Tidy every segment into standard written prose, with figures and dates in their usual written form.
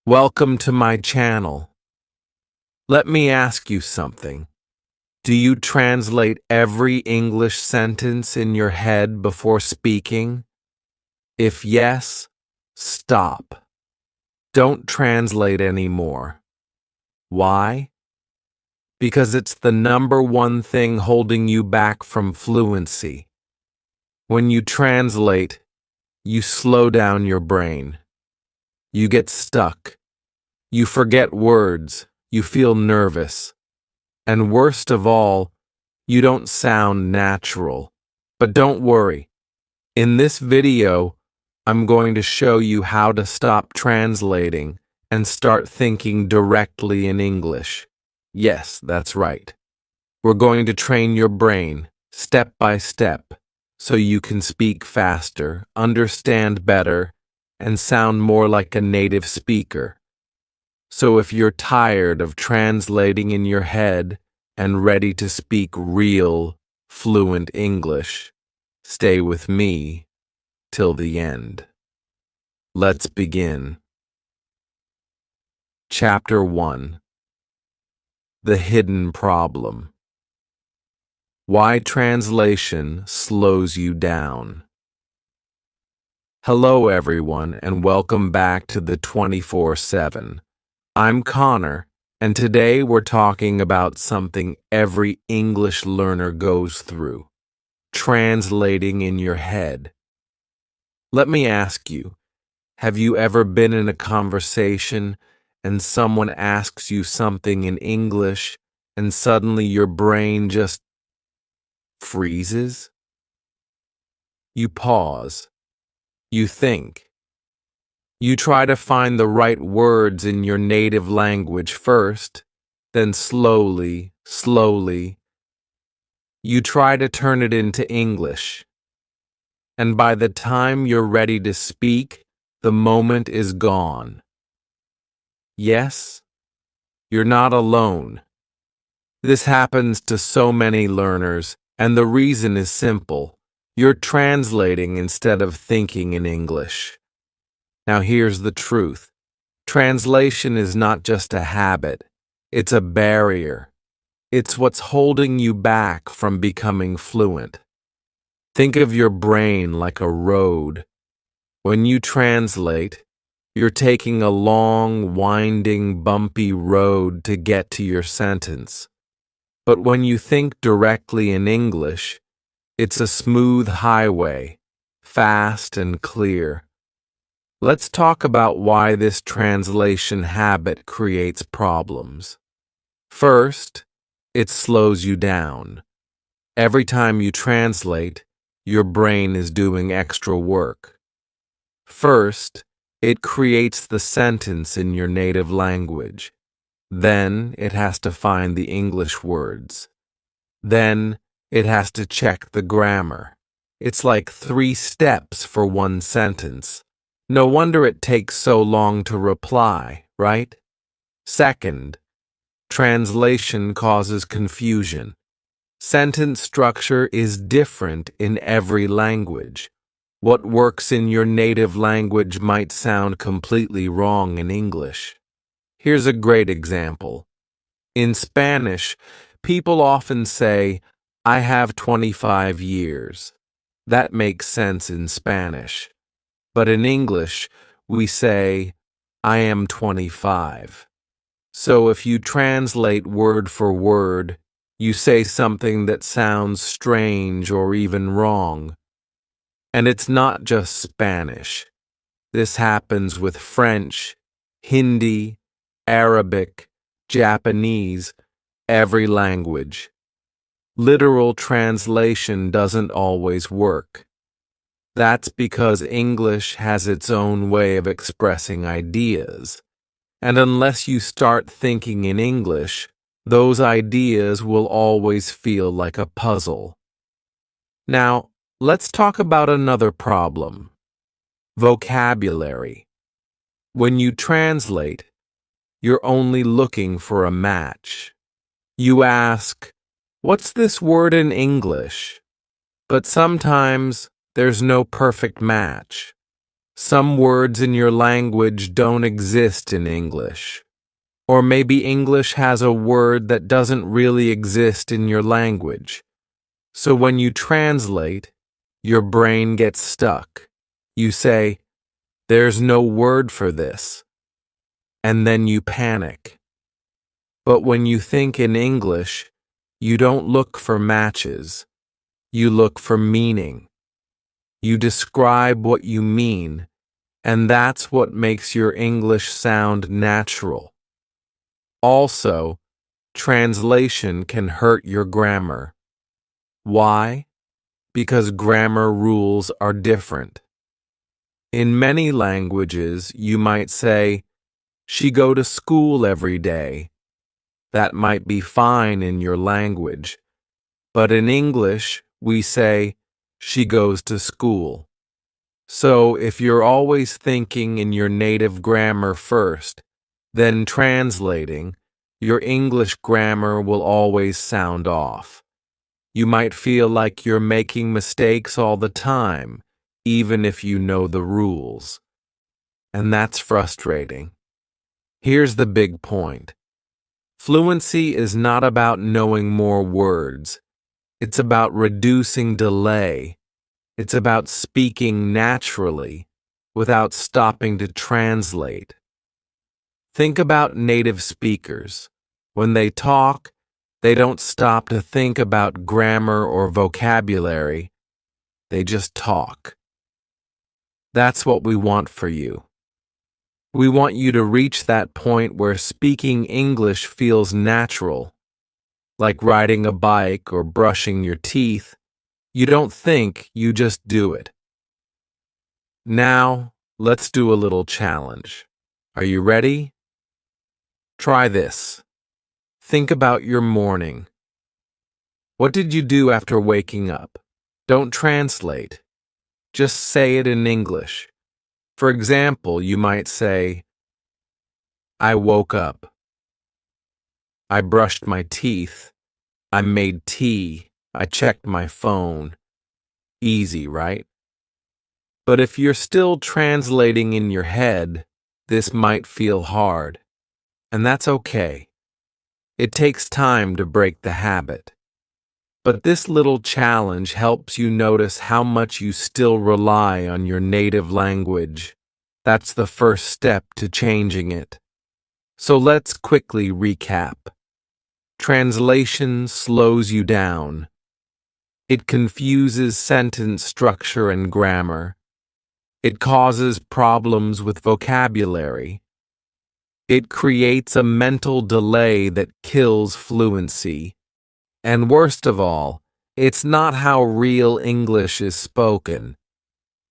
Welcome to my channel. Let me ask you something. Do you translate every English sentence in your head before speaking? If yes, stop. Don't translate anymore. Why? Because it's the number one thing holding you back from fluency. When you translate, you slow down your brain. You get stuck. You forget words. You feel nervous. And worst of all, you don't sound natural. But don't worry. In this video, I'm going to show you how to stop translating and start thinking directly in English. Yes, that's right. We're going to train your brain step by step so you can speak faster, understand better, and sound more like a native speaker. So if you're tired of translating in your head and ready to speak real, fluent English, stay with me till the end. Let's begin. Chapter 1. The Hidden Problem. Why translation slows you down. Hello everyone and welcome back to the 24/7. I'm Connor, and today we're talking about something every English learner goes through: translating in your head. Let me ask you, have you ever been in a conversation and someone asks you something in English and suddenly your brain just freezes? You pause. You think. You try to find the right words in your native language first, then slowly, you try to turn it into English. And by the time you're ready to speak, the moment is gone. Yes, you're not alone. This happens to so many learners, and the reason is simple. You're translating instead of thinking in English. Now here's the truth. Translation is not just a habit. It's a barrier. It's what's holding you back from becoming fluent. Think of your brain like a road. When you translate, you're taking a long, winding, bumpy road to get to your sentence. But when you think directly in English, it's a smooth highway, fast and clear. Let's talk about why this translation habit creates problems. First, it slows you down. Every time you translate, your brain is doing extra work. First, it creates the sentence in your native language. Then, it has to find the English words. Then, it has to check the grammar. It's like 3 steps for one sentence. No wonder it takes so long to reply, right? Second, translation causes confusion. Sentence structure is different in every language. What works in your native language might sound completely wrong in English. Here's a great example. In Spanish, people often say, "I have 25 years." That makes sense in Spanish. But in English, we say, "I am 25." So if you translate word for word, you say something that sounds strange or even wrong. And it's not just Spanish. This happens with French, Hindi, Arabic, Japanese, every language. Literal translation doesn't always work. That's because English has its own way of expressing ideas. And unless you start thinking in English, those ideas will always feel like a puzzle. Now, let's talk about another problem: vocabulary. When you translate, you're only looking for a match. You ask, "What's this word in English?" But sometimes there's no perfect match. Some words in your language don't exist in English. Or maybe English has a word that doesn't really exist in your language. So when you translate, your brain gets stuck. You say, "There's no word for this." And then you panic. But when you think in English, you don't look for matches. You look for meaning. You describe what you mean, and that's what makes your English sound natural. Also, translation can hurt your grammar. Why? Because grammar rules are different. In many languages, you might say, "She go to school every day." That might be fine in your language, but in English, we say, "She goes to school." So if you're always thinking in your native grammar first, then translating, your English grammar will always sound off. You might feel like you're making mistakes all the time, even if you know the rules. And that's frustrating. Here's the big point. Fluency is not about knowing more words. It's about reducing delay. It's about speaking naturally without stopping to translate. Think about native speakers. When they talk, they don't stop to think about grammar or vocabulary. They just talk. That's what we want for you. We want you to reach that point where speaking English feels natural, like riding a bike or brushing your teeth. You don't think, you just do it. Now, let's do a little challenge. Are you ready? Try this. Think about your morning. What did you do after waking up? Don't translate. Just say it in English. For example, you might say, "I woke up. I brushed my teeth. I made tea. I checked my phone." Easy, right? But if you're still translating in your head, this might feel hard. And that's okay. It takes time to break the habit. But this little challenge helps you notice how much you still rely on your native language. That's the first step to changing it. So let's quickly recap. Translation slows you down. It confuses sentence structure and grammar. It causes problems with vocabulary. It creates a mental delay that kills fluency. And worst of all, it's not how real English is spoken.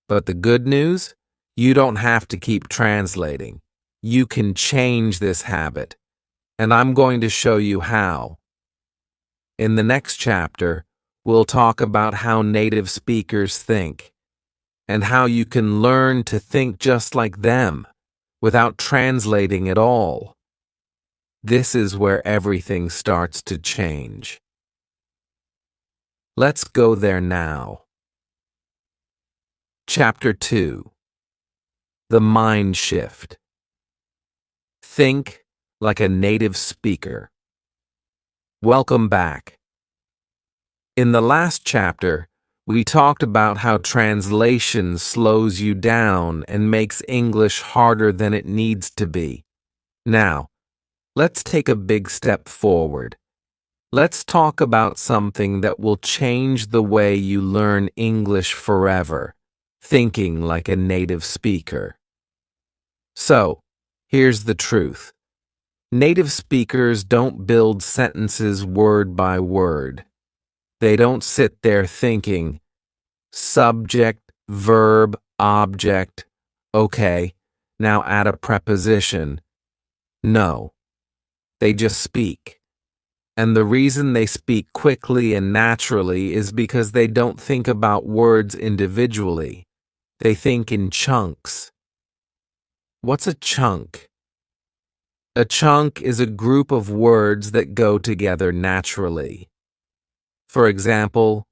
But the good news? You don't have to keep translating. You can change this habit. And I'm going to show you how. In the next chapter, we'll talk about how native speakers think, and how you can learn to think just like them, without translating at all. This is where everything starts to change. Let's go there now. Chapter 2. The Mind Shift. Think like a native speaker. Welcome back. In the last chapter, we talked about how translation slows you down and makes English harder than it needs to be. Now, let's take a big step forward. Let's talk about something that will change the way you learn English forever, thinking like a native speaker. So, here's the truth. Native speakers don't build sentences word by word. They don't sit there thinking, subject, verb, object. Okay, now add a preposition. No, they just speak. And the reason they speak quickly and naturally is because they don't think about words individually. They think in chunks. What's a chunk? A chunk is a group of words that go together naturally. For example,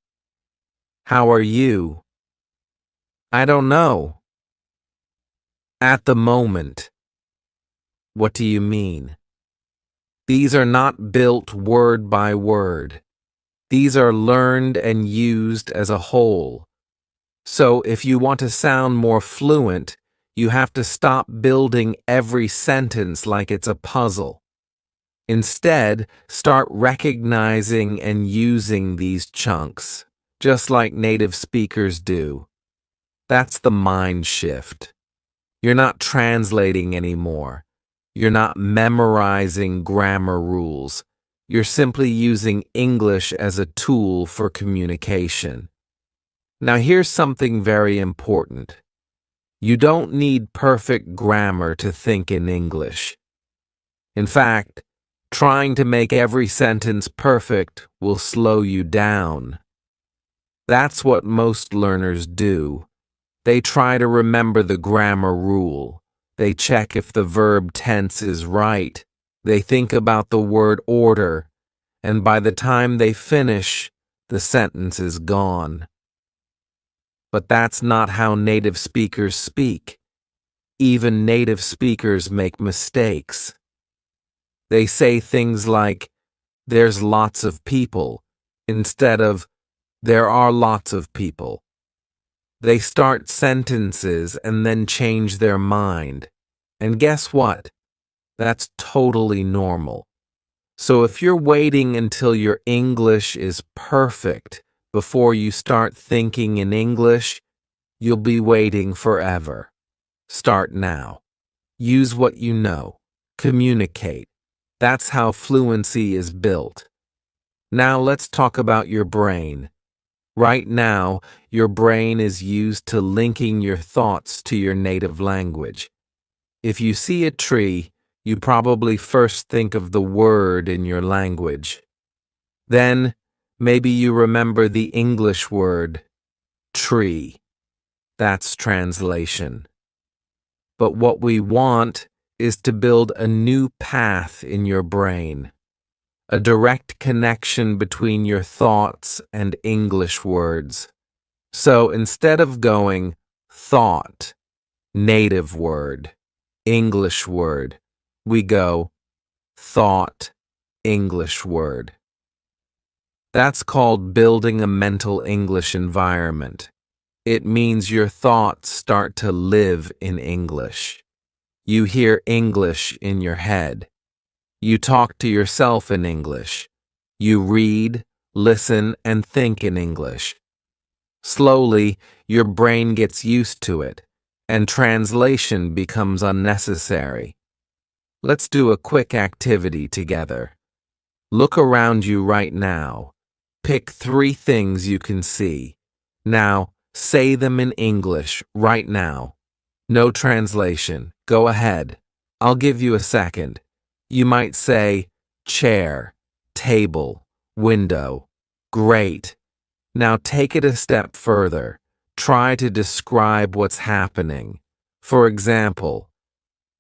how are you? I don't know. At the moment. What do you mean? These are not built word by word. These are learned and used as a whole. So if you want to sound more fluent, you have to stop building every sentence like it's a puzzle. Instead, start recognizing and using these chunks, just like native speakers do. That's the mind shift. You're not translating anymore. You're not memorizing grammar rules. You're simply using English as a tool for communication. Now here's something very important. You don't need perfect grammar to think in English. In fact, trying to make every sentence perfect will slow you down. That's what most learners do. They try to remember the grammar rule. They check if the verb tense is right. They think about the word order. And by the time they finish, the sentence is gone. But that's not how native speakers speak. Even native speakers make mistakes. They say things like, "There's lots of people," instead of, "There are lots of people." They start sentences and then change their mind. And guess what? That's totally normal. So if you're waiting until your English is perfect before you start thinking in English, you'll be waiting forever. Start now. Use what you know. Communicate. That's how fluency is built. Now let's talk about your brain. Right now, your brain is used to linking your thoughts to your native language. If you see a tree, you probably first think of the word in your language. Then, maybe you remember the English word, tree. That's translation. But what we want is to build a new path in your brain. A direct connection between your thoughts and English words. So instead of going thought, native word, English word, we go thought, English word. That's called building a mental English environment. It means your thoughts start to live in English. You hear English in your head. You talk to yourself in English. You read, listen, and think in English. Slowly, your brain gets used to it, and translation becomes unnecessary. Let's do a quick activity together. Look around you right now. Pick 3 things you can see. Now, say them in English right now. No translation. Go ahead. I'll give you a second. You might say, chair, table, window. Great. Now take it a step further. Try to describe what's happening. For example,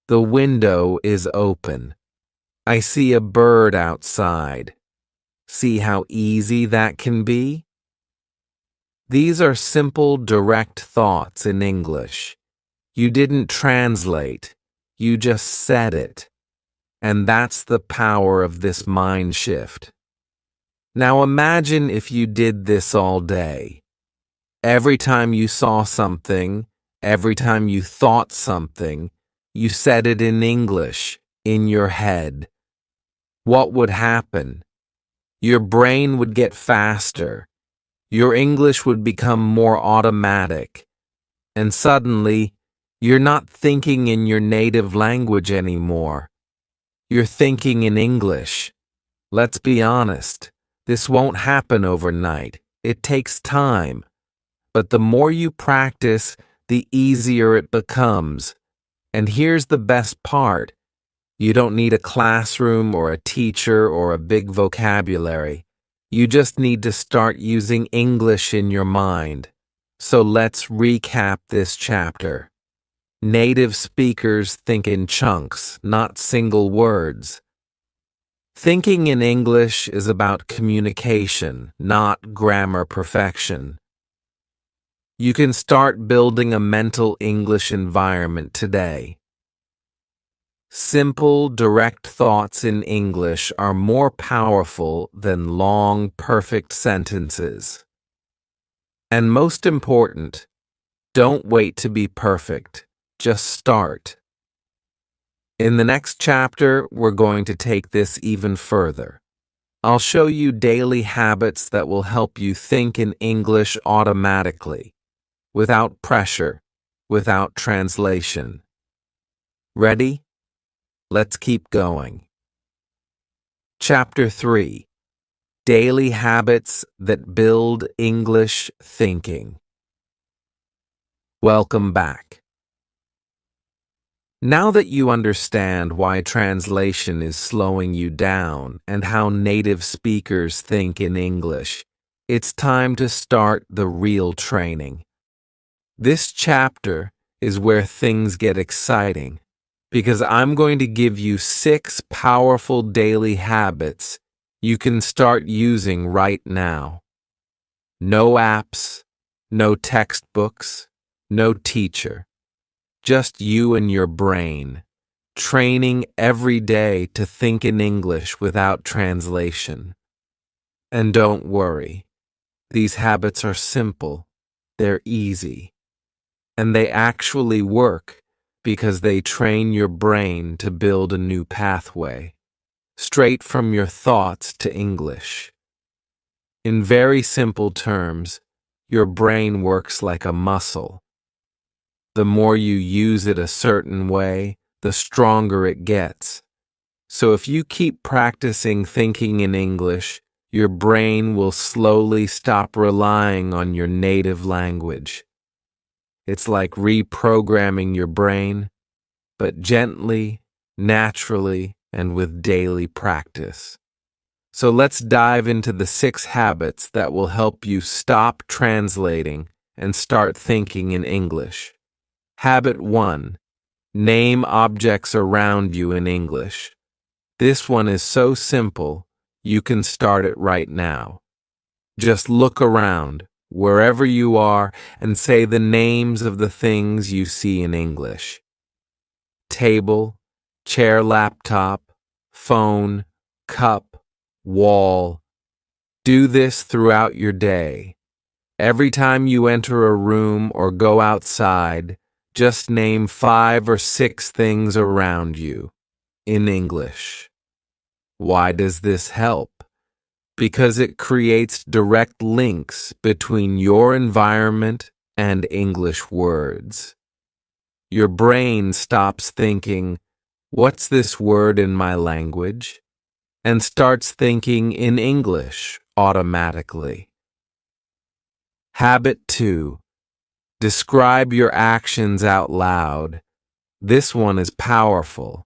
the window is open. I see a bird outside. See how easy that can be? These are simple, direct thoughts in English. You didn't translate. You just said it. And that's the power of this mind shift. Now imagine if you did this all day. Every time you saw something, every time you thought something, you said it in English, in your head. What would happen? Your brain would get faster. Your English would become more automatic. And suddenly, you're not thinking in your native language anymore. You're thinking in English. Let's be honest, this won't happen overnight. It takes time. But the more you practice, the easier it becomes. And here's the best part. You don't need a classroom or a teacher or a big vocabulary. You just need to start using English in your mind. So let's recap this chapter. Native speakers think in chunks, not single words. Thinking in English is about communication, not grammar perfection. You can start building a mental English environment today. Simple, direct thoughts in English are more powerful than long, perfect sentences. And most important, don't wait to be perfect. Just start. In the next chapter, we're going to take this even further. I'll show you daily habits that will help you think in English automatically, without pressure, without translation. Ready? Let's keep going. Chapter 3. Daily Habits that Build English Thinking. Welcome back. Now that you understand why translation is slowing you down and how native speakers think in English, it's time to start the real training. This chapter is where things get exciting, because I'm going to give you 6 powerful daily habits you can start using right now. No apps, no textbooks, no teacher. Just you and your brain, training every day to think in English without translation. And don't worry, these habits are simple, they're easy, and they actually work because they train your brain to build a new pathway, straight from your thoughts to English. In very simple terms, your brain works like a muscle. The more you use it a certain way, the stronger it gets. So if you keep practicing thinking in English, your brain will slowly stop relying on your native language. It's like reprogramming your brain, but gently, naturally, and with daily practice. So let's dive into the 6 habits that will help you stop translating and start thinking in English. Habit 1. Name objects around you in English. This one is so simple, you can start it right now. Just look around, wherever you are, and say the names of the things you see in English. Table, chair, laptop, phone, cup, wall. Do this throughout your day. Every time you enter a room or go outside, just name 5 or 6 things around you in English. Why does this help? Because it creates direct links between your environment and English words. Your brain stops thinking, "What's this word in my language?" and starts thinking in English automatically. Habit 2. Describe your actions out loud. This one is powerful.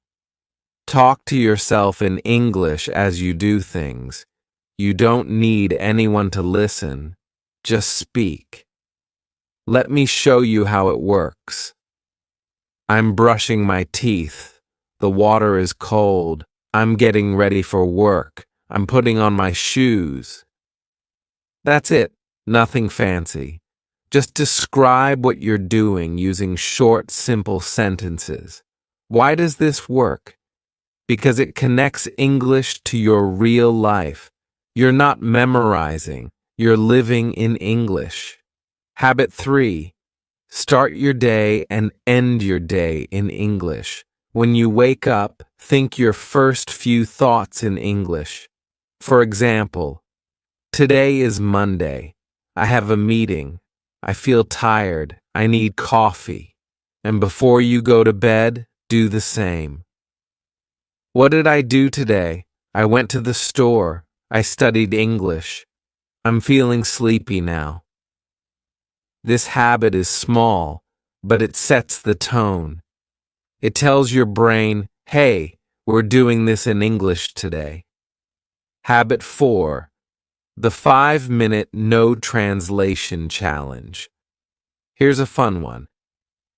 Talk to yourself in English as you do things. You don't need anyone to listen. Just speak. Let me show you how it works. I'm brushing my teeth. The water is cold. I'm getting ready for work. I'm putting on my shoes. That's it. Nothing fancy. Just describe what you're doing using short, simple sentences. Why does this work? Because it connects English to your real life. You're not memorizing, you're living in English. Habit 3. Start your day and end your day in English. When you wake up, think your first few thoughts in English. For example, today is Monday. I have a meeting. I feel tired. I need coffee. And before you go to bed, do the same. What did I do today? I went to the store. I studied English. I'm feeling sleepy now. This habit is small, but it sets the tone. It tells your brain, "Hey, we're doing this in English today." Habit 4. The 5-minute no translation challenge. Here's a fun one.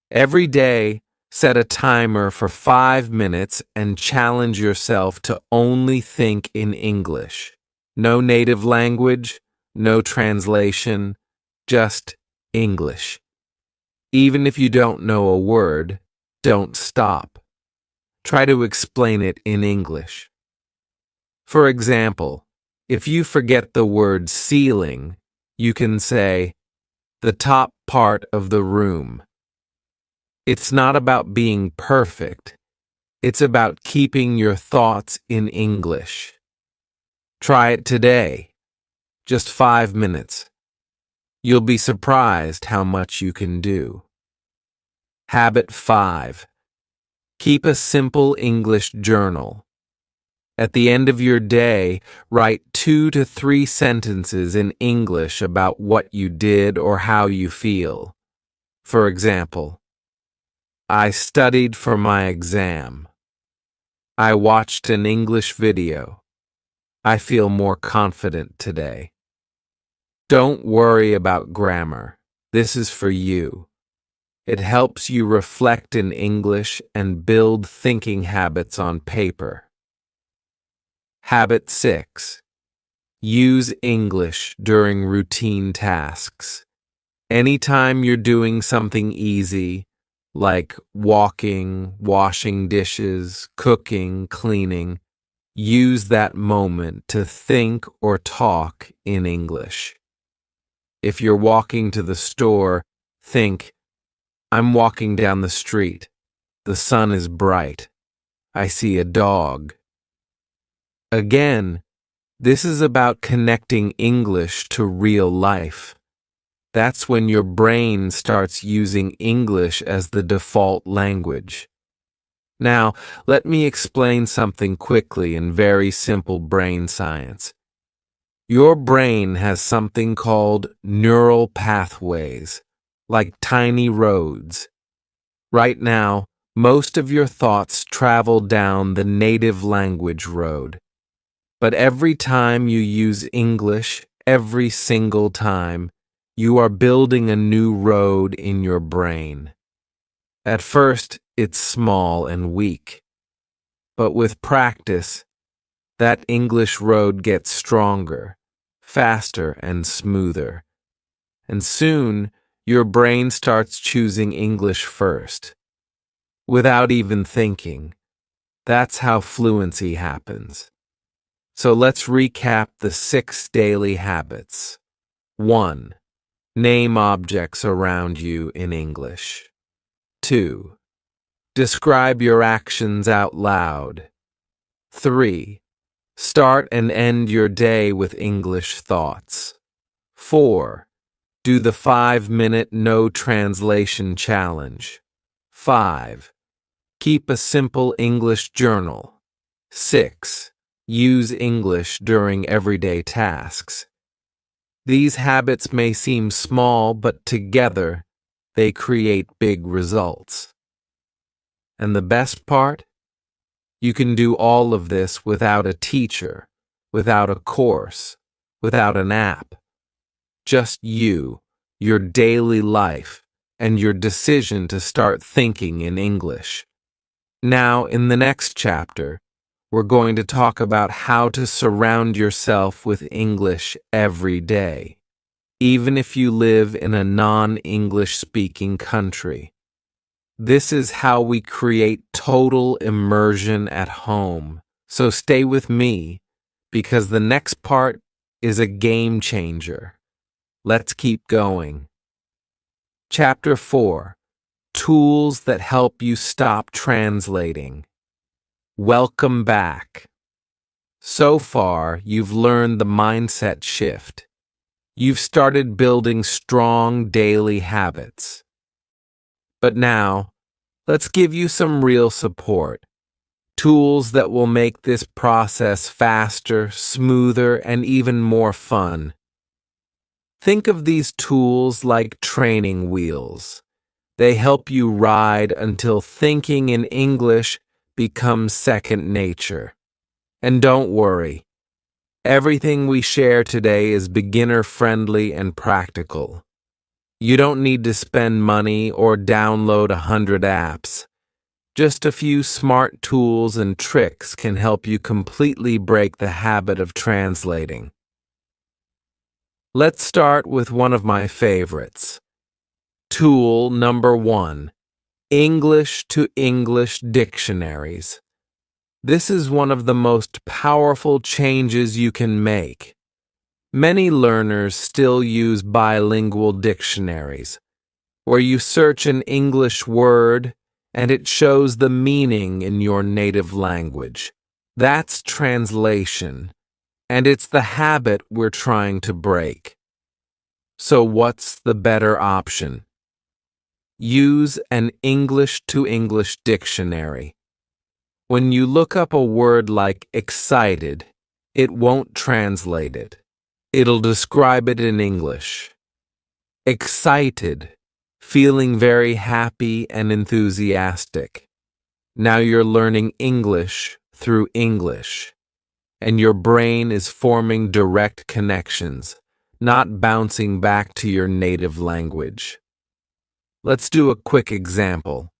Every day, set a timer for 5 minutes and challenge yourself to only think in English. No native language, no translation, just English. Even if you don't know a word, don't stop. Try to explain it in English. For example, if you forget the word ceiling, you can say, the top part of the room. It's not about being perfect. It's about keeping your thoughts in English. Try it today. Just 5 minutes. You'll be surprised how much you can do. Habit 5. Keep a simple English journal. At the end of your day, write 2 to 3 sentences in English about what you did or how you feel. For example, I studied for my exam. I watched an English video. I feel more confident today. Don't worry about grammar. This is for you. It helps you reflect in English and build thinking habits on paper. Habit 6. Use English during routine tasks. Anytime you're doing something easy, like walking, washing dishes, cooking, cleaning, use that moment to think or talk in English. If you're walking to the store, think, I'm walking down the street. The sun is bright. I see a dog. Again, this is about connecting English to real life. That's when your brain starts using English as the default language. Now, let me explain something quickly in very simple brain science. Your brain has something called neural pathways, like tiny roads. Right now, most of your thoughts travel down the native language road. But every time you use English, every single time, you are building a new road in your brain. At first, it's small and weak. But with practice, that English road gets stronger, faster, and smoother. And soon, your brain starts choosing English first. Without even thinking. That's how fluency happens. So let's recap the 6 daily habits. 1. Name objects around you in English. 2. Describe your actions out loud. 3. Start and end your day with English thoughts. 4. Do the 5-minute no translation challenge. 5. Keep a simple English journal. 6. Use English during everyday tasks. These habits may seem small, but together, they create big results. And the best part? You can do all of this without a teacher, without a course, without an app. Just you, your daily life, and your decision to start thinking in English. Now, in the next chapter, we're going to talk about how to surround yourself with English every day, even if you live in a non-English speaking country. This is how we create total immersion at home. So stay with me, because the next part is a game changer. Let's keep going. Chapter 4. Tools that help you stop translating. Welcome back. So far, you've learned the mindset shift. You've started building strong daily habits. But now, let's give you some real support. Tools that will make this process faster, smoother, and even more fun. Think of these tools like training wheels. They help you ride until thinking in English becomes second nature. And don't worry, everything we share today is beginner-friendly and practical. You don't need to spend money or download 100 apps. Just a few smart tools and tricks can help you completely break the habit of translating. Let's start with one of my favorites, Tool number 1. English to English dictionaries. This is one of the most powerful changes you can make. Many learners still use bilingual dictionaries, where you search an English word and it shows the meaning in your native language. That's translation, and it's the habit we're trying to break. So what's the better option? Use an English to English dictionary. When you look up a word like excited, it won't translate it. It'll describe it in English. Excited, feeling very happy and enthusiastic. Now you're learning English through English, and your brain is forming direct connections, not bouncing back to your native language. Let's do a quick example.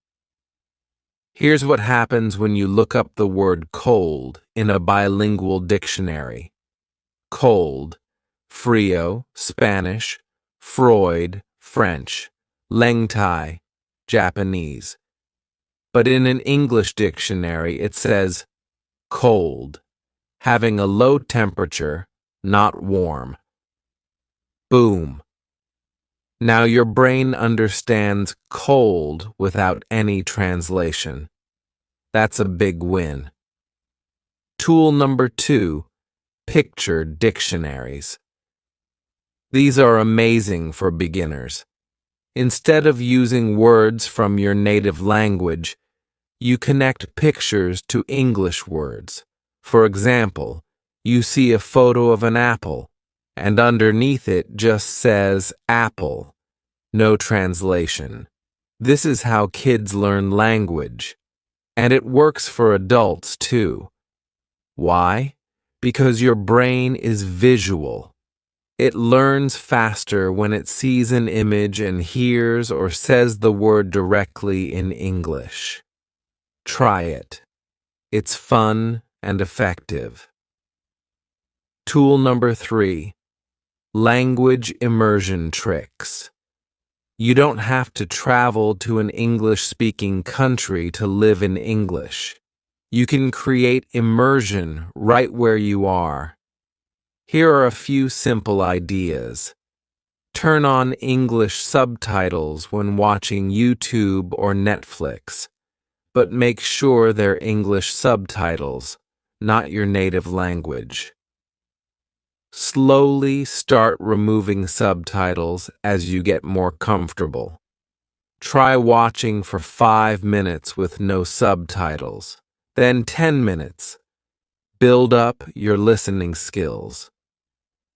Here's what happens when you look up the word cold in a bilingual dictionary. Cold, frio, Spanish, Freud, French, lengtai, Japanese. But in an English dictionary, it says cold, having a low temperature, not warm. Boom. Now your brain understands cold without any translation. That's a big win. Tool number 2, picture dictionaries. These are amazing for beginners. Instead of using words from your native language, you connect pictures to English words. For example, you see a photo of an apple, and underneath it just says apple. No translation. This is how kids learn language. And it works for adults too. Why? Because your brain is visual. It learns faster when it sees an image and hears or says the word directly in English. Try it. It's fun and effective. Tool number 3. Language immersion tricks. You don't have to travel to an English-speaking country to live in English. You can create immersion right where you are. Here are a few simple ideas. Turn on English subtitles when watching YouTube or Netflix, but make sure they're English subtitles, not your native language. Slowly start removing subtitles as you get more comfortable. Try watching for 5 minutes with no subtitles, then 10 minutes. Build up your listening skills.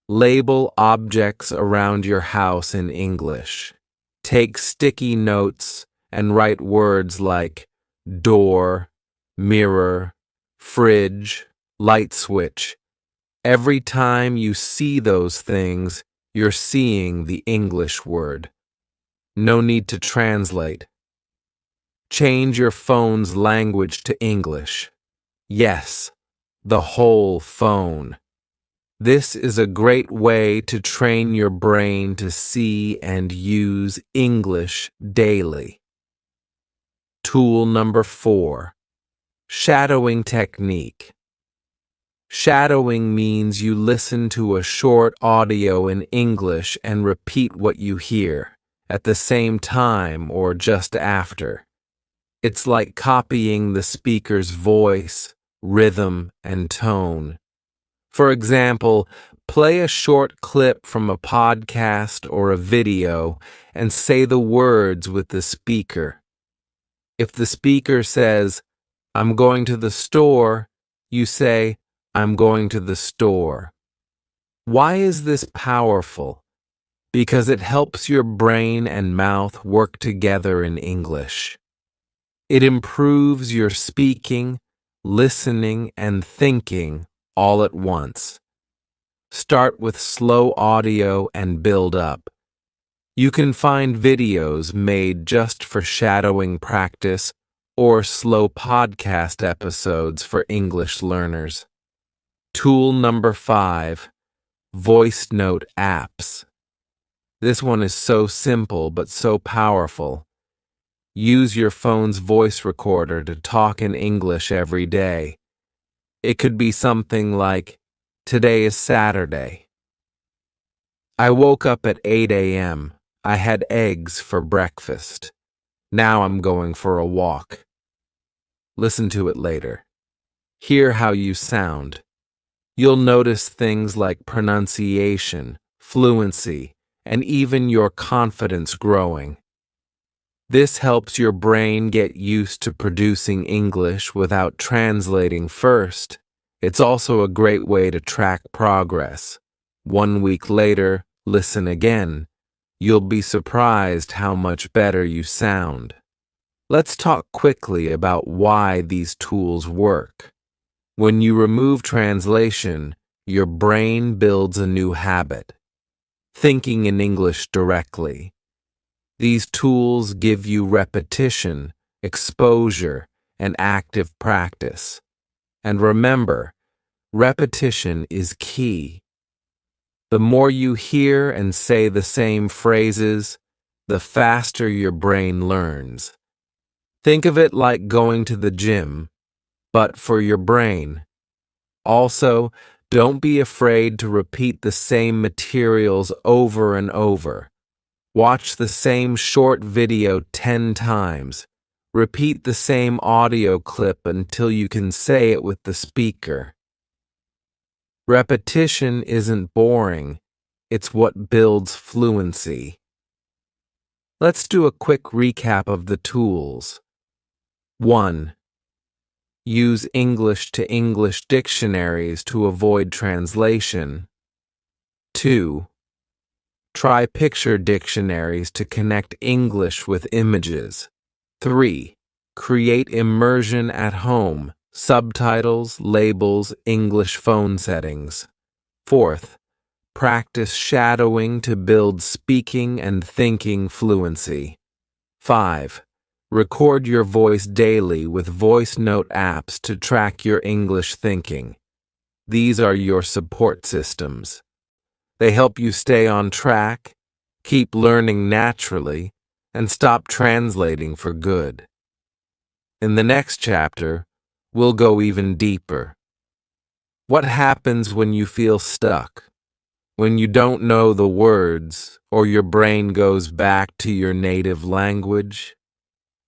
Label objects around your house in English. Take sticky notes and write words like door, mirror, fridge, light switch. Every time you see those things, you're seeing the English word. No need to translate. Change your phone's language to English. Yes, the whole phone. This is a great way to train your brain to see and use English daily. Tool number 4. Shadowing technique. Shadowing means you listen to a short audio in English and repeat what you hear, at the same time or just after. It's like copying the speaker's voice, rhythm, and tone. For example, play a short clip from a podcast or a video and say the words with the speaker. If the speaker says, "I'm going to the store," you say, "I'm going to the store." Why is this powerful? Because it helps your brain and mouth work together in English. It improves your speaking, listening, and thinking all at once. Start with slow audio and build up. You can find videos made just for shadowing practice or slow podcast episodes for English learners. Tool number 5, voice note apps. This one is so simple but so powerful. Use your phone's voice recorder to talk in English every day. It could be something like, "Today is Saturday. I woke up at 8 a.m. I had eggs for breakfast. Now I'm going for a walk." Listen to it later. Hear how you sound. You'll notice things like pronunciation, fluency, and even your confidence growing. This helps your brain get used to producing English without translating first. It's also a great way to track progress. 1 week later, listen again. You'll be surprised how much better you sound. Let's talk quickly about why these tools work. When you remove translation, your brain builds a new habit, thinking in English directly. These tools give you repetition, exposure, and active practice. And remember, repetition is key. The more you hear and say the same phrases, the faster your brain learns. Think of it like going to the gym, but for your brain. Also, don't be afraid to repeat the same materials over and over. Watch the same short video 10 times. Repeat the same audio clip until you can say it with the speaker. Repetition isn't boring. It's what builds fluency. Let's do a quick recap of the tools. 1. Use English-to-English dictionaries to avoid translation. 2. Try picture dictionaries to connect English with images. 3. Create immersion at home, subtitles, labels, English phone settings. 4th, practice shadowing to build speaking and thinking fluency. 5. Record your voice daily with voice note apps to track your English thinking. These are your support systems. They help you stay on track, keep learning naturally, and stop translating for good. In the next chapter, we'll go even deeper. What happens when you feel stuck? When you don't know the words or your brain goes back to your native language?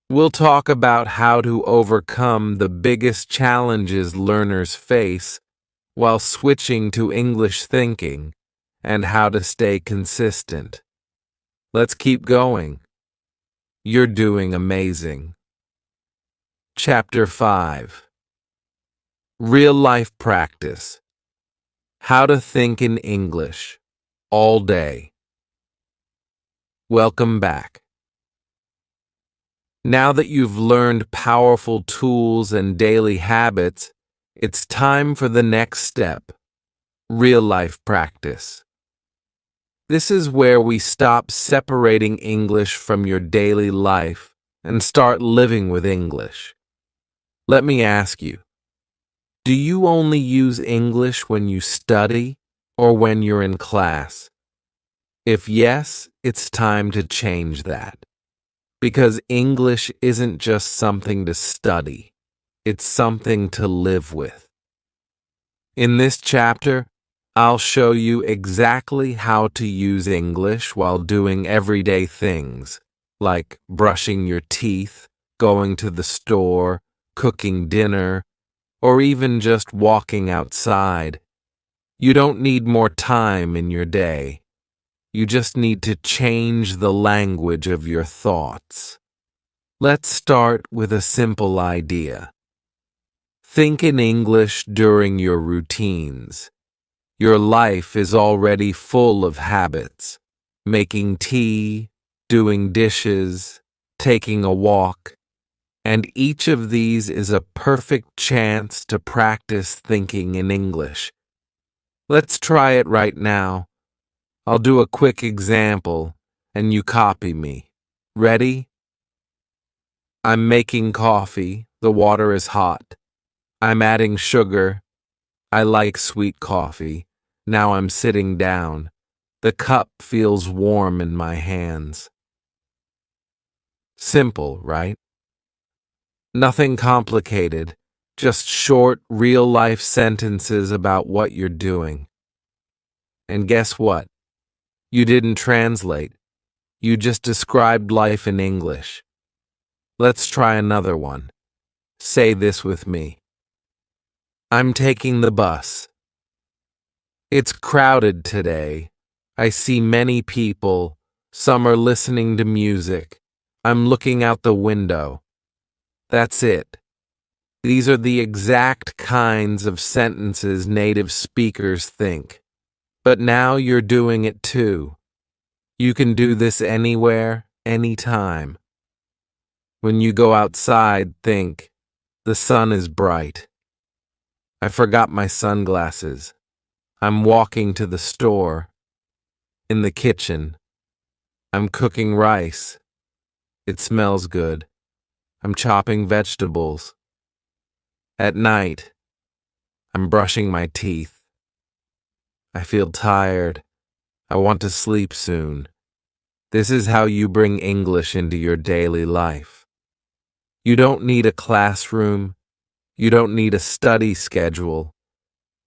We'll talk about how to overcome the biggest challenges learners face while switching to English thinking, and how to stay consistent. Let's keep going. You're doing amazing. Chapter 5. Real-life practice. How to think in English all day. Welcome back. Now that you've learned powerful tools and daily habits, it's time for the next step, real-life practice. This is where we stop separating English from your daily life and start living with English. Let me ask you, do you only use English when you study or when you're in class? If yes, it's time to change that. Because English isn't just something to study, it's something to live with. In this chapter, I'll show you exactly how to use English while doing everyday things, like brushing your teeth, going to the store, cooking dinner, or even just walking outside. You don't need more time in your day. You just need to change the language of your thoughts. Let's start with a simple idea. Think in English during your routines. Your life is already full of habits. Making tea, doing dishes, taking a walk. And each of these is a perfect chance to practice thinking in English. Let's try it right now. I'll do a quick example, and you copy me. Ready? I'm making coffee. The water is hot. I'm adding sugar. I like sweet coffee. Now I'm sitting down. The cup feels warm in my hands. Simple, right? Nothing complicated, just short, real-life sentences about what you're doing. And guess what? You didn't translate. You just described life in English. Let's try another one. Say this with me. I'm taking the bus. It's crowded today. I see many people. Some are listening to music. I'm looking out the window. That's it. These are the exact kinds of sentences native speakers think. But now you're doing it too. You can do this anywhere, anytime. When you go outside, think, the sun is bright. I forgot my sunglasses. I'm walking to the store. In the kitchen. I'm cooking rice. It smells good. I'm chopping vegetables. At night, I'm brushing my teeth. I feel tired. I want to sleep soon. This is how you bring English into your daily life. You don't need a classroom. You don't need a study schedule.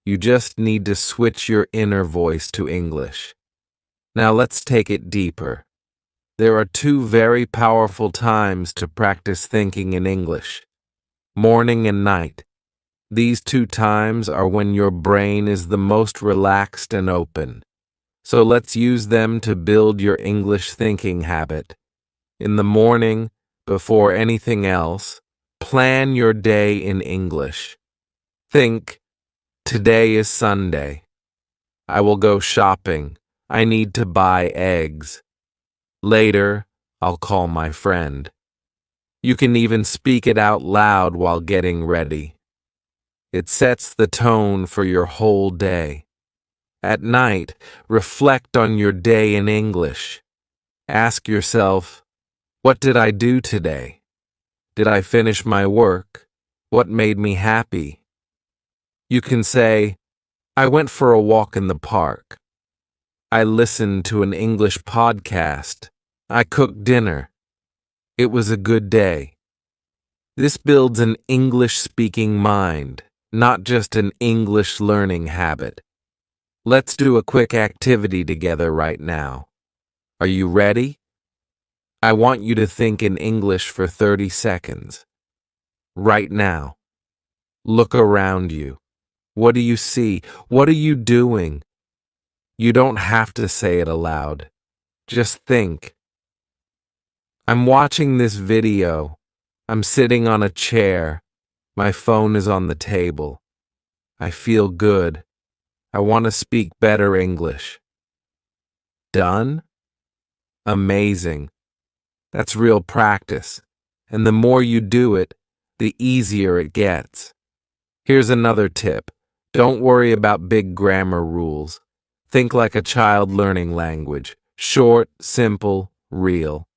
You just need to switch your inner voice to English. Now let's take it deeper. There are two very powerful times to practice thinking in English: morning and night. These two times are when your brain is the most relaxed and open. So let's use them to build your English thinking habit. In the morning, before anything else, plan your day in English. Think, today is Sunday. I will go shopping. I need to buy eggs. Later, I'll call my friend. You can even speak it out loud while getting ready. It sets the tone for your whole day. At night, reflect on your day in English. Ask yourself, what did I do today? Did I finish my work? What made me happy? You can say, I went for a walk in the park. I listened to an English podcast. I cooked dinner. It was a good day. This builds an English-speaking mind, not just an English learning habit. Let's do a quick activity together right now. Are you ready? I want you to think in English for 30 seconds. Right now. Look around you. What do you see? What are you doing? You don't have to say it aloud. Just think. I'm watching this video. I'm sitting on a chair. My phone is on the table. I feel good. I want to speak better English. Done? Amazing. That's real practice. And the more you do it, the easier it gets. Here's another tip. Don't worry about big grammar rules. Think like a child learning language. Short, simple, real.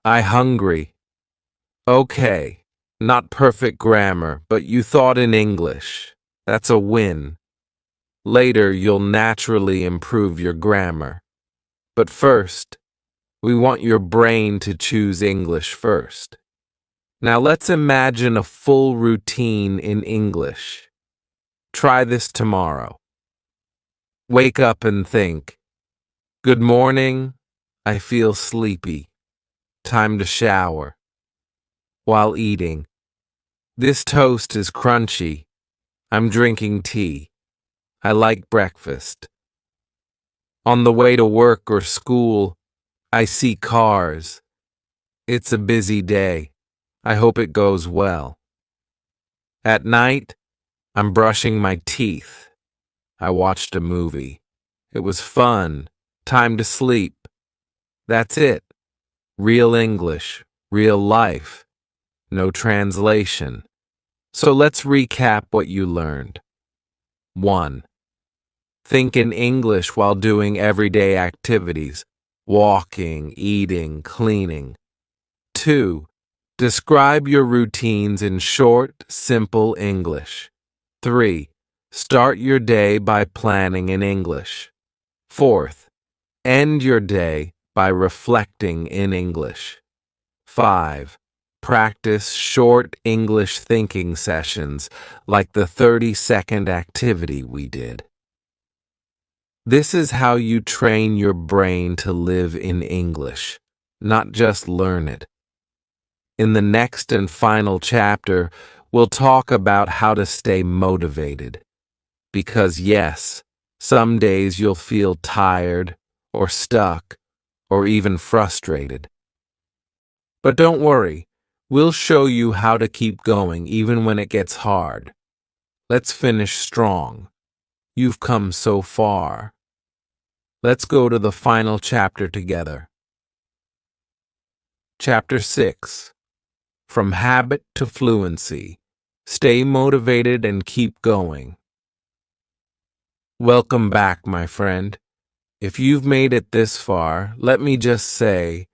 I hungry. Okay, not perfect grammar, but you thought in English. That's a win. Later, you'll naturally improve your grammar. But first, we want your brain to choose English first. Now let's imagine a full routine in English. Try this tomorrow. Wake up and think, good morning, I feel sleepy. Time to shower. While eating, this toast is crunchy. I'm drinking tea. I like breakfast. On the way to work or school, I see cars. It's a busy day. I hope it goes well. At night, I'm brushing my teeth. I watched a movie. It was fun. Time to sleep. That's it. Real English, real life. No translation. So let's recap what you learned. 1. Think in English while doing everyday activities. Walking, eating, cleaning. 2. Describe your routines in short, simple English. 3. Start your day by planning in English. Fourth, end your day by reflecting in English. 5. Practice short English thinking sessions like the 30-second activity we did. This is how you train your brain to live in English, not just learn it. In the next and final chapter, we'll talk about how to stay motivated. Because yes, some days you'll feel tired or stuck or even frustrated. But don't worry, we'll show you how to keep going even when it gets hard. Let's finish strong. You've come so far. Let's go to the final chapter together. Chapter 6. From Habit to Fluency. Stay motivated and keep going. Welcome back, my friend. If you've made it this far, let me just say,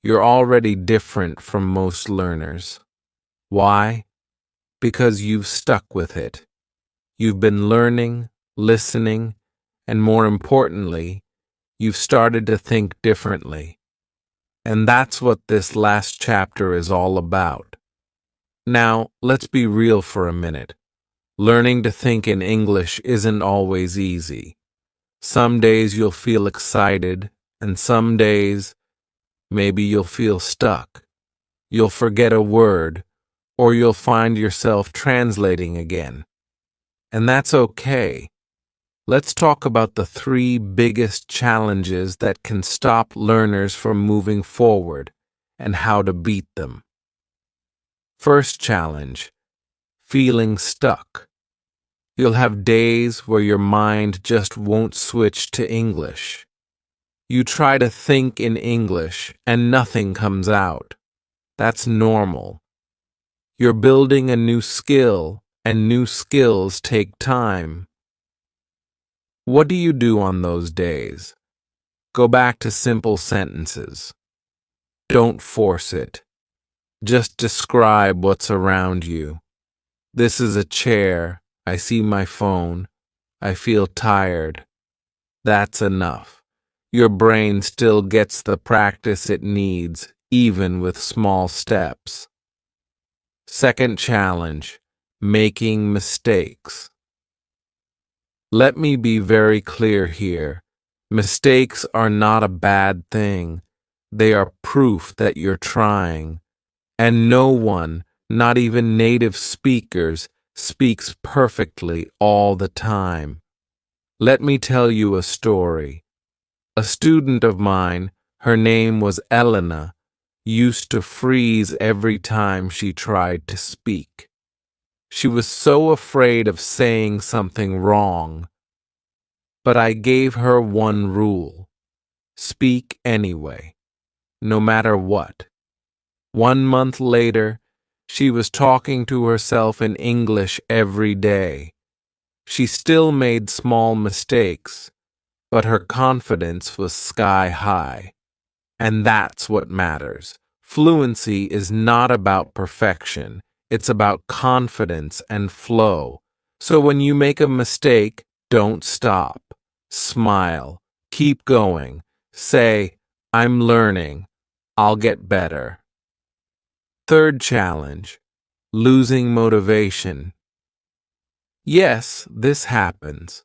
you're already different from most learners. Why? Because you've stuck with it. You've been learning, listening, and more importantly, you've started to think differently. And that's what this last chapter is all about. Now, let's be real for a minute. Learning to think in English isn't always easy. Some days you'll feel excited, and some days, maybe you'll feel stuck. You'll forget a word, or you'll find yourself translating again. And that's okay. Let's talk about the 3 biggest challenges that can stop learners from moving forward and how to beat them. First challenge, feeling stuck. You'll have days where your mind just won't switch to English. You try to think in English and nothing comes out. That's normal. You're building a new skill, and new skills take time. What do you do on those days? Go back to simple sentences. Don't force it. Just describe what's around you. This is a chair. I see my phone. I feel tired. That's enough. Your brain still gets the practice it needs, even with small steps. Second challenge, making mistakes. Let me be very clear here. Mistakes are not a bad thing. They are proof that you're trying. And no one, not even native speakers, speaks perfectly all the time. Let me tell you a story. A student of mine, her name was Elena, used to freeze every time she tried to speak. She was so afraid of saying something wrong. But I gave her one rule. Speak anyway, no matter what. 1 month later, she was talking to herself in English every day. She still made small mistakes, but her confidence was sky high. And that's what matters. Fluency is not about perfection. It's about confidence and flow. So when you make a mistake, don't stop. Smile. Keep going. Say, I'm learning. I'll get better. Third challenge, losing motivation. Yes, this happens,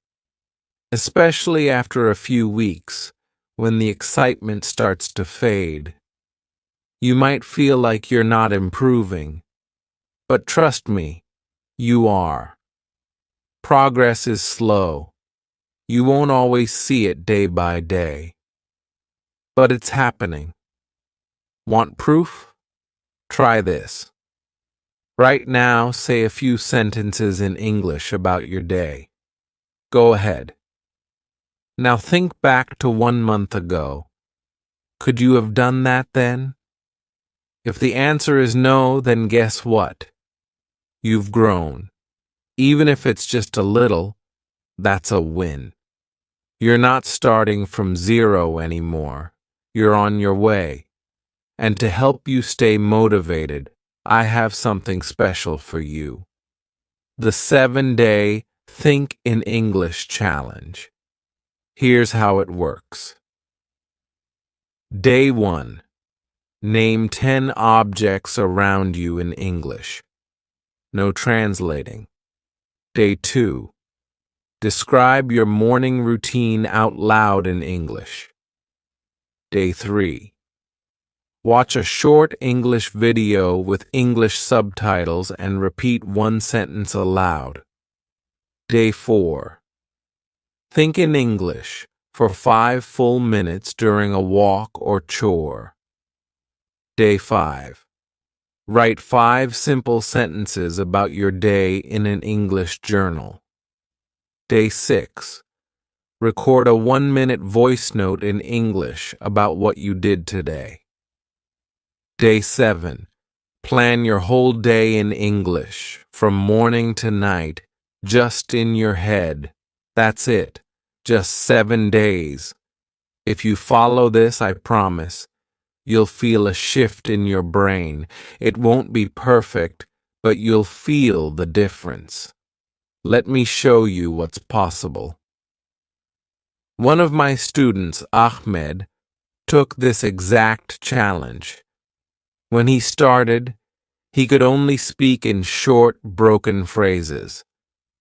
especially after a few weeks when the excitement starts to fade. You might feel like you're not improving, but trust me, you are. Progress is slow. You won't always see it day by day, but it's happening. Want proof? Try this. Right now, say a few sentences in English about your day. Go ahead. Now think back to 1 month ago. Could you have done that then? If the answer is no, then guess what? You've grown. Even if it's just a little, that's a win. You're not starting from zero anymore. You're on your way. And to help you stay motivated, I have something special for you. The 7-day Think in English Challenge. Here's how it works. Day 1. Name 10 objects around you in English. No translating. Day 2. Describe your morning routine out loud in English. Day 3. Watch a short English video with English subtitles and repeat one sentence aloud. Day 4. Think in English for 5 full minutes during a walk or chore. Day 5. Write 5 simple sentences about your day in an English journal. Day 6. Record a 1-minute voice note in English about what you did today. Day 7. Plan your whole day in English, from morning to night, just in your head. That's it. Just 7 days. If you follow this, I promise, you'll feel a shift in your brain. It won't be perfect, but you'll feel the difference. Let me show you what's possible. One of my students, Ahmed, took this exact challenge. When he started, he could only speak in short, broken phrases.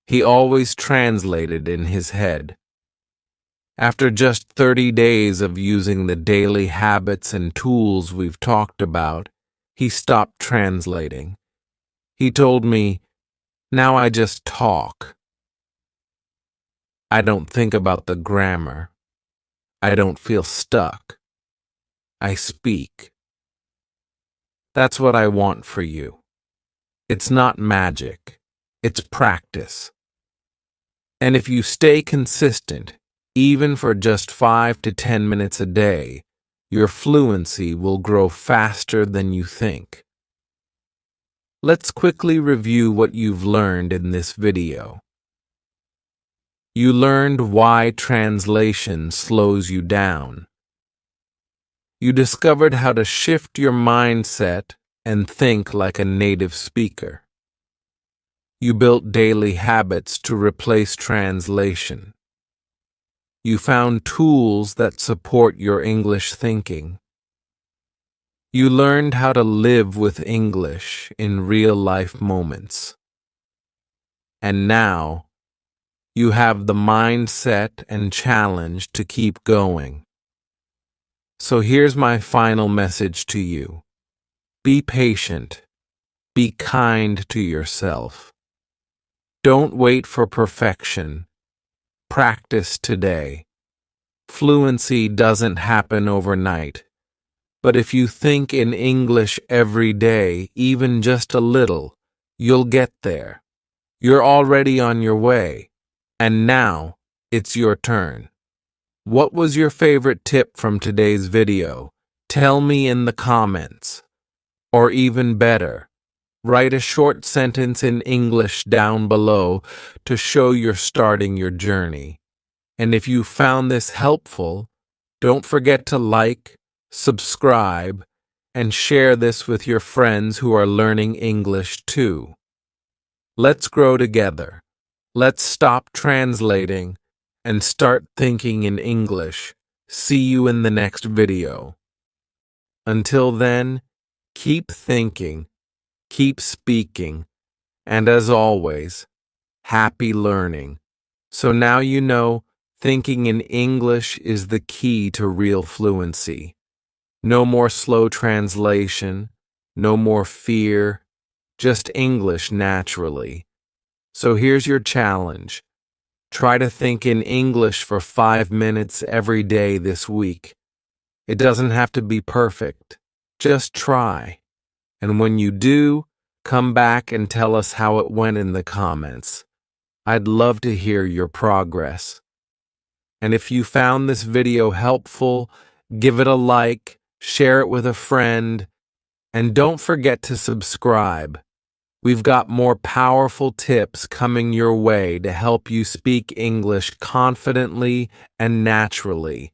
He always translated in his head. After just 30 days of using the daily habits and tools we've talked about, he stopped translating. He told me, "Now I just talk. I don't think about the grammar. I don't feel stuck. I speak." That's what I want for you. It's not magic. It's practice. And if you stay consistent, even for just 5 to 10 minutes a day, your fluency will grow faster than you think. Let's quickly review what you've learned in this video. You learned why translation slows you down. You discovered how to shift your mindset and think like a native speaker. You built daily habits to replace translation. You found tools that support your English thinking. You learned how to live with English in real-life moments. And now, you have the mindset and challenge to keep going. So here's my final message to you. Be patient. Be kind to yourself. Don't wait for perfection. Practice today. Fluency doesn't happen overnight. But if you think in English every day, even just a little, you'll get there. You're already on your way. And now, it's your turn. What was your favorite tip from today's video? Tell me in the comments. Or even better, write a short sentence in English down below to show you're starting your journey. And if you found this helpful, don't forget to like, subscribe, and share this with your friends who are learning English too. Let's grow together. Let's stop translating and start thinking in English. See you in the next video. Until then, keep thinking, keep speaking, and as always, happy learning. So now you know thinking in English is the key to real fluency. No more slow translation, no more fear, just English naturally. So here's your challenge. Try to think in English for 5 minutes every day this week. It doesn't have to be perfect. Just try. And when you do, come back and tell us how it went in the comments. I'd love to hear your progress. And if you found this video helpful, give it a like, share it with a friend, and don't forget to subscribe. We've got more powerful tips coming your way to help you speak English confidently and naturally.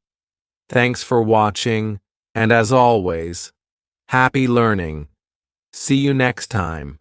Thanks for watching, and as always, happy learning. See you next time.